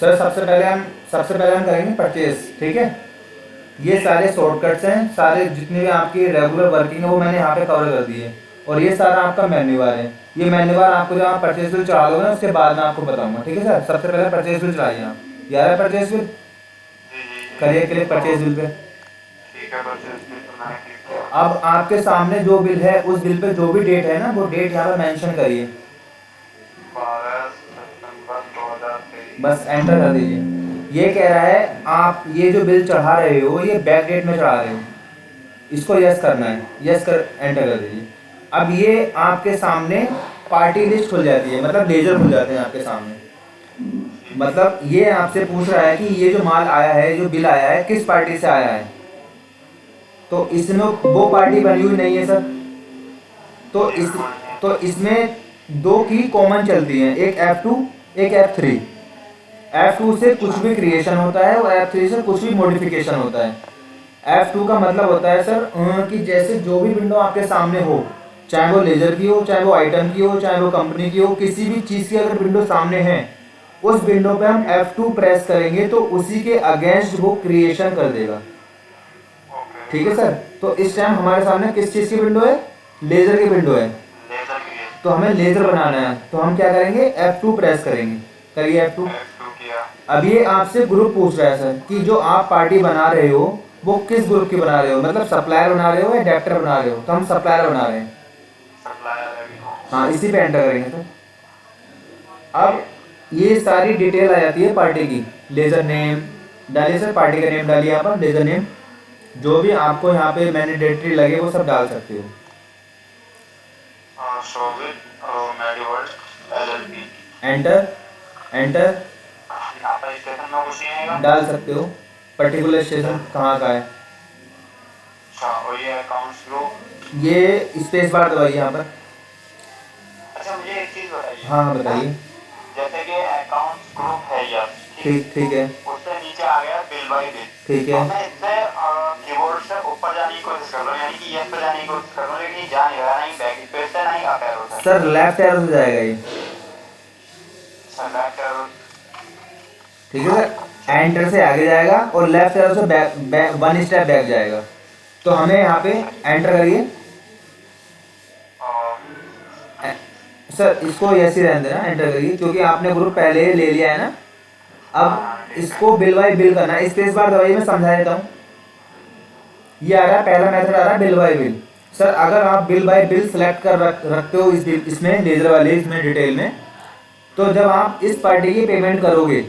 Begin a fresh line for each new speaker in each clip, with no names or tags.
Sir सबसे पहले हम करेंगे परचेज, ठीक है। ये सारे शॉर्टकट्स हैं, सारे जितने भी आपकी रेगुलर वर्किंग है वो मैंने यहाँ पे कवर कर दिए। और ये सारा आपका मेन्यू बार है। ये मेन्यू बार आपको जब आप परचेज बिल चढ़ा दोगे ना उसके बाद मैं आपको बताऊंगा, ठीक है सर। सबसे पहले परचेज बिल चढ़ाइए आप। यार है परचेज बिल,
जी जी जी
करिए क्लिक परचेज बिल पे।
ठीक है, परचेज बिल तो मैंने क्लिक किया।
अब आपके सामने जो बिल है उस बिल पे जो भी डेट है ना वो डेट यहाँ पे मेंशन करिए।
12 सितंबर 2023।
बस एंटर कर दीजिए। ये कह रहा है आप ये जो बिल चढ़ा रहे हो ये बैक डेट में चढ़ा रहे हो, इसको यस करना है। यस कर एंटर कर दीजिए। अब ये आपके सामने पार्टी लिस्ट खुल जाती है, मतलब लेजर खुल जाते हैं आपके सामने। मतलब ये आपसे पूछ रहा है कि ये जो माल आया है, जो बिल आया है, किस पार्टी से आया है। तो इसमें वो पार्टी बनी हुई नहीं है सर। तो
जी
इस
बिल्कुल नहीं।
तो इसमें दो की कॉमन चलती हैं, एक F2 एक F3। F2 से कुछ
अच्छा
भी क्रिएशन होता है और F3 से कुछ भी मॉडिफिकेशन होता है। F2 का मतलब होता है सर कि जैसे जो भी विंडो आपके सामने हो, चाहे वो लेजर की हो, चाहे वो आइटम की हो, चाहे वो कंपनी की हो, किसी भी चीज़ की अगर विंडो सामने है, उस विंडो पे हम F2 प्रेस करेंगे तो उसी के अगेंस्ट वो क्रिएशन कर देगा,
ओके।
ठीक है सर। तो इस टाइम हमारे सामने किस चीज़ की विंडो है, लेजर की विंडो है।
लेजर की है।
तो हमें लेजर बनाना है तो हम क्या करेंगे, F2 प्रेस करेंगे। करिए F2।
F2 किया।
अब ये आपसे ग्रुप पूछ रहा है सर कि जो आप पार्टी बना रहे हो वो किस ग्रुप की बना रहे हो, मतलब सप्लायर बना रहे हो या डेप्टर बना रहे हो। तो हम सप्लायर बना रहे हैं।
सप्लायर है भी।
हाँ इसी पे एंटर करेंगे सर। अब ये सारी डिटेल आ जाती है पार्टी की। लेजर नेम डालिए सर, पार्टी का नेम डालिए यहाँ पर, लेजर नेम। जो भी आपको यहाँ पे मैंडेटरी लगे वो सब डाल सकते हो।
शोभित मेडिवर्ल्ड LLP।
एंटर एंटर
यहाँ पर स्टेशन में कुछ नहीं आएगा।
डाल सकते हो, पर्टिकुलर स्टेशन कहाँ का है।
अच्छा, और ये अकाउंट्स ग्रुप।
ये स्पेस बार दबाइए यहाँ पर।
अच्छा, मुझे एक चीज बताइए।
हाँ हाँ बताइए।
जैसे कि अकाउंट्स ग्रुप है यार,
ठीक ठीक है
उससे नीचे आ गया बिल बाय बिल।
ठीक
तो
है।
मैं इससे कीबोर्ड से ऊपर जाने की कोशिश कर रहा हूँ, यानी कि यस पे जाने की कोशिश कर रहा हूँ, लेकिन ये जा नहीं रहा, नहीं बैक स्पेस से नहीं अप एरो से।
सर लेफ्ट एरो से जाएगा ये,
सेलेक्ट एरो।
ठीक है सर। एंटर से आगे जाएगा और लेफ्ट एरो से बैक बैक 1 स्टेप बैक जाएगा। तो हमें यहाँ पे एंटर करिए। सर इसको ऐसे ही रहने देना, एंटर करिए, क्योंकि आपने ग्रुप पहले ही ले लिया है ना। अब इसको बिल बाय बिल करना है। स्पेस बार दबाइए, मैं समझा देता हूँ। ये आ रहा है पहला मेथड आ रहा है बिल बाय बिल। सर अगर आप बिल बाय बिल सेलेक्ट कर रखते हो इस बिल इसमें लेजर वाले इसमें डिटेल में, तो जब आप इस पार्टी की पेमेंट करोगे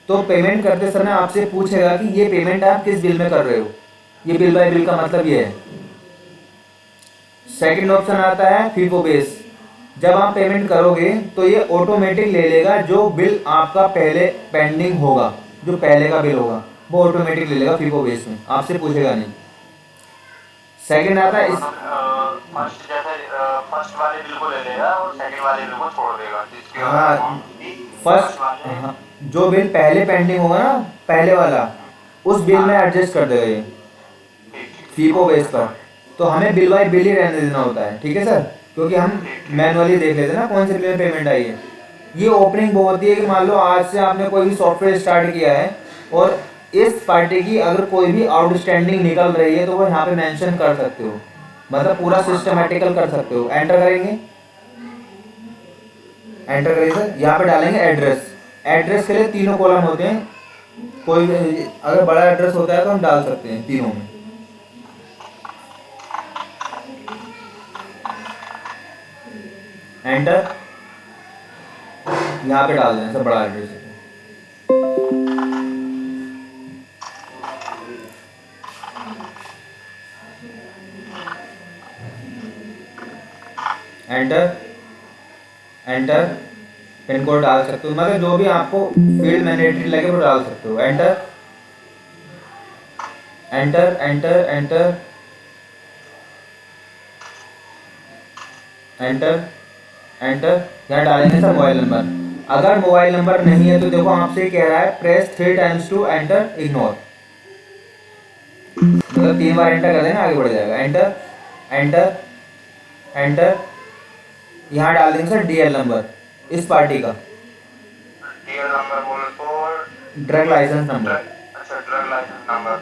तो पेमेंट करते समय आपसे पूछेगा कि ये पेमेंट आप किस बिल में कर रहे हो। ये बिल बाय बिल का मतलब ये है। सेकंड ऑप्शन आता है फीफो बेस। जब आप पेमेंट करोगे तो ये ऑटोमेटिक ले लेगा जो बिल आपका पहले पेंडिंग होगा, जो पहले का बिल होगा वो ऑटोमेटिक ले लेगा फीफो बेस में, आपसे पूछेगा नहीं। सेकंड आता है इस
फर्स्ट जैसे फर्स्ट वाले बिल को ले लेगा और सेकंड वाले बिल को छोड़ देगा, जिसकी
हाँ
अमाउंट थी
फर्स्ट,
वाले।
हाँ, जो बिल पहले पेंडिंग होगा ना पहले वाला, उस बिल में एडजस्ट कर देगा ये
ठीक
फीफो बेस पर।
ठीक।
तो हमें बिल बाय बिल ही रहने देना होता है, ठीक है सर, क्योंकि हम मैनुअली देख लेते हैं ना कौन से बिल में पेमेंट आई है। ये ओपनिंग वो होती है कि मान लो आज से आपने कोई भी सॉफ्टवेयर स्टार्ट किया है और इस पार्टी की अगर कोई भी आउटस्टैंडिंग निकल रही है तो वो यहाँ पे मेंशन कर सकते हो, मतलब पूरा सिस्टमेटिकल कर सकते हो। एंटर करेंगे, एंटर करिए सर। यहाँ पे डालेंगे एड्रेस। एड्रेस के लिए तीनों कॉलम होते हैं, कोई अगर बड़ा एड्रेस होता है तो हम डाल सकते हैं तीनों में। एंटर, यहाँ पे डाल देना सर बड़ा address. Enter enter, pin code डाल सकते हो, मतलब जो भी आपको फील्ड मैंडेटरी लगे वो डाल सकते हो। Enter enter enter enter enter enter. यहाँ डालेंगे सर मोबाइल नंबर। अगर मोबाइल नंबर नहीं है तो देखो आपसे कह रहा है press 3 times to enter ignore, मतलब 3 बार एंटर कर देना आगे बढ़ जाएगा। Enter enter enter. यहाँ डाल देंगे सर DL नंबर इस पार्टी का।
DL नंबर बोले तो
ड्रग लाइसेंस नंबर।
अच्छा, drug licence number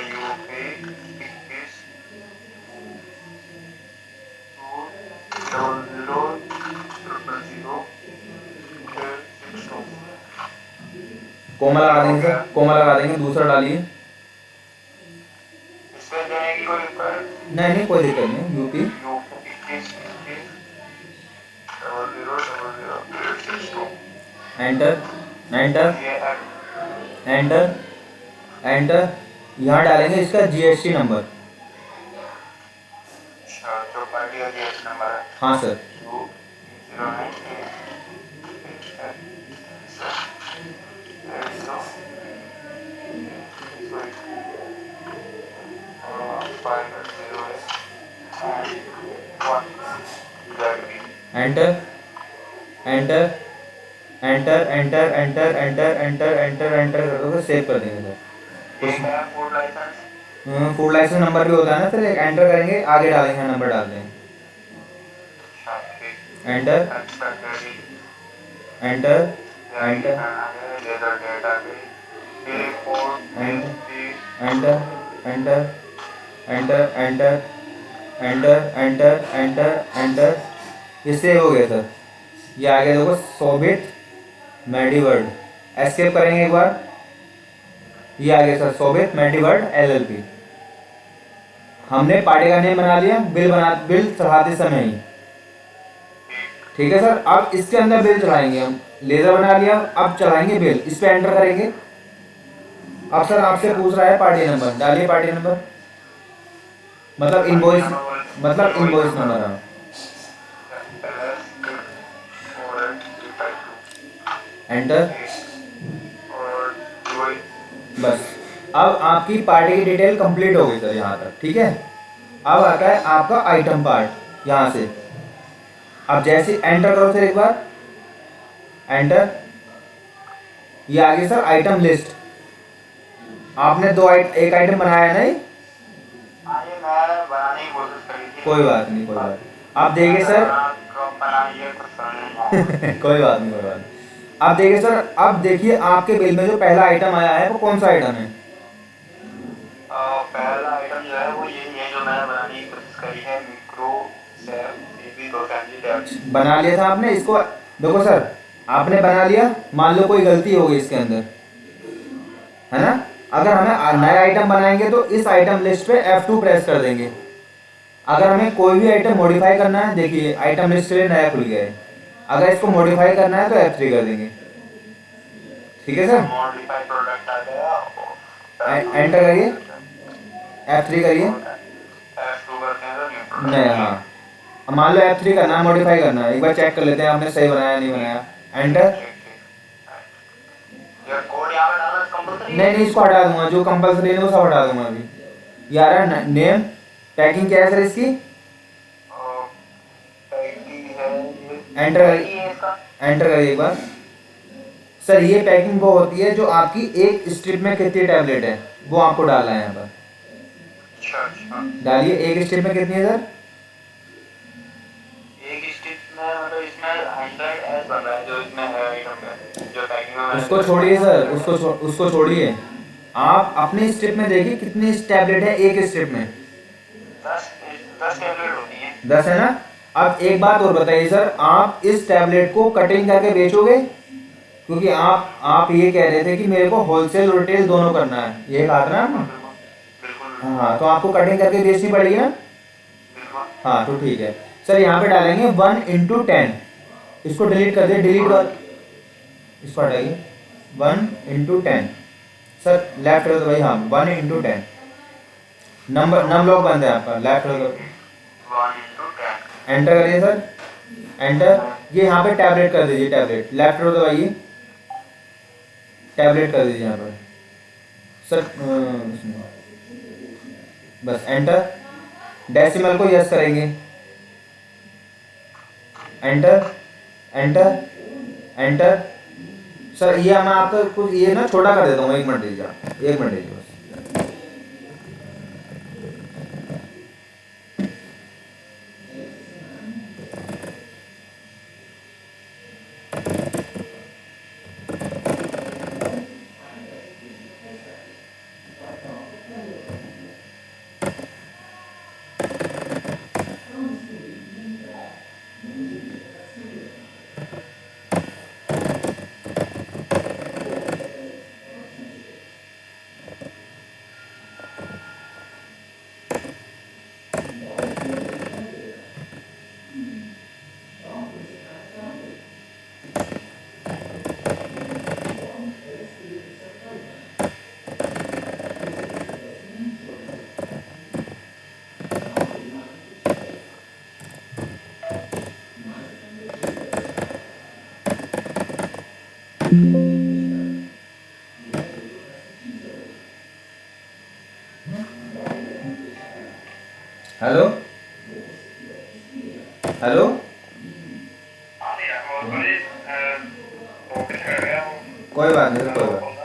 UP 21 00000062।
Comma
ये
लगा
हो
देंगे
गया।
सर, कोमा लगा देंगे, दूसरा डालिए।
स्पेस देने की कोई
नहीं नहीं, कोई दिक्कत नहीं, यूपी।
यूपी 21 00000062।
एंटर, एंटर,
ये
एंटर, एंटर। यहाँ डालेंगे इसका जीएसटी नंबर।
अच्छा, जो पार्टी का जीएस नंबर है
हाँ sir.
U 09
enter, enter, enter, enter, enter, enter, enter, enter, enter कर दो, सेव कर देंगे sir.
Food licence.
Food licence number भी होता है ना सर, एक एंटर करेंगे, आगे डालेंगे, नंबर डाल देंगे। Enter, enter, enter, enter, enter, enter, enter, enter, enter, enter, enter. ये सेव हो गया सर। ये आगे देखो, सोबित मेडिवर्ड। एस्केप करेंगे एक बार। ये आ गया सर, सोबित मेडिवर्ड एलएलपी। हमने पार्टी का नेम बना लिया, बिल चढ़ाते समय ही। ठीक है सर, अब इसके अंदर बिल चढ़ाएंगे हम। लेजर बना लिया, अब चढ़ाएंगे बिल, इस पे एंटर करेंगे। अब सर आपसे पूछ रहा है पार्टी नंबर, डालिए पार्टी नंबर, मतलब इनवॉइस, मतलब इनवॉइस नंबर। हाँ, एंटर। बस, अब आपकी पार्टी की डिटेल कंप्लीट हो गई सर यहाँ तक। ठीक है, अब आता है आपका आइटम पार्ट यहाँ से। अब जैसे एंटर करो सर एक बार, एंटर। ये आ गई सर आइटम लिस्ट। आपने एक आइटम बनाया नहीं,
बनाने की कोशिश करी थी।
कोई बात नहीं, कोई बात नहीं। आप देखिए सर कोई बात नहीं, कोई बात नहीं। अब देखिए सर, अब देखिए आपके बिल में जो पहला आइटम आया है वो कौन सा आइटम है।
पहला आइटम जो है वो यही है जो मैंने बनाने की कोशिश करी है, मिक्रो सेफ सीबी तो फैमिली टैब।
बना लिया था आपने इसको। देखो सर, आपने बना लिया, मान लो कोई गलती हो गई इसके अंदर, है ना। अगर हमें नया आइटम बनाएंगे तो इस आइटम लिस्ट पे F2 प्रेस कर देंगे। अगर हमें कोई भी आइटम मॉडिफाई करना है, देखिए आइटम लिस्ट से नया खुल गया है। अगर इसको मॉडिफाई करना है तो F3 कर देंगे। ठीक है सर,
मॉडिफाई प्रोडक्ट आ गया,
एंटर करिए, F3 करिए।
F2 करते हैं तो न्यू
नहीं, हाँ, अब मान लो F3 करना है, मॉडिफाई करना है, एक बार चेक कर लेते हैं आपने सही बनाया नहीं बनाया। एंटर।
ये कोड यहाँ पे डालना कंपल्सरी
नहीं नहीं, इसको हटा दूंगा, जो कंपलसरी है वो सब हटा दूंगा अभी। ये आ रहा है नेम, पैकिंग क्या है सर इसकी। एंटर करिए, एंटर करिए एक बार। सर ये पैकिंग वो होती है जो आपकी एक स्ट्रिप में कितनी टैबलेट है वो आपको डालना है यहाँ पर।
अच्छा,
डालिए, एक स्ट्रिप में कितनी है सर।
एक स्टिक में मतलब इसमें 100 बन रहा है जो इसमें है आइटम में, जो पैकिंग में
उसको छोड़िए सर, उसको छोड़िए। आप अपने स्ट्रिप में देखिए कितनी टैबलेट है एक स्ट्रिप में।
10 टैबलेट होती है।
10 है ना। अब एक बात और बताइए सर, आप इस टैबलेट को कटिंग करके बेचोगे, क्योंकि आप ये कह रहे थे कि मेरे को होलसेल और रिटेल दोनों करना है, ये कहा था ना आपने।
बिल्कुल
हाँ, तो आपको कटिंग करके बेचनी पड़ेगी ना।
बिल्कुल।
हाँ, तो ठीक है सर, यहाँ पे डालेंगे 1/10। इसको डिलीट कर दिए, डिलीट कर, इसको हटाइए। 1/10 सर, लेफ्ट कर दो भाई। हाँ, 1/10 नम लॉक बंद है आपका, लेफ्ट कर दो,
1 into 10।
एंटर करिए सर, एंटर। ये यहाँ पे टैबलेट कर दीजिए, टैबलेट लेफ्ट कर दबाइए, टैबलेट कर दीजिए यहाँ पर सर। बस एंटर। डेसिमल को यस करेंगे, एंटर, एंटर, एंटर। सर ये मैं आपको कुछ ये ना छोटा कर देता हूँ, 1 मिनट दीजिए आप, 1 मिनट दीजिए बस। हेलो हेलो
हाँ यार, वो थोड़ी, वो कुछ कर गया वो।
कोई बात नहीं सर, कोई बात नहीं।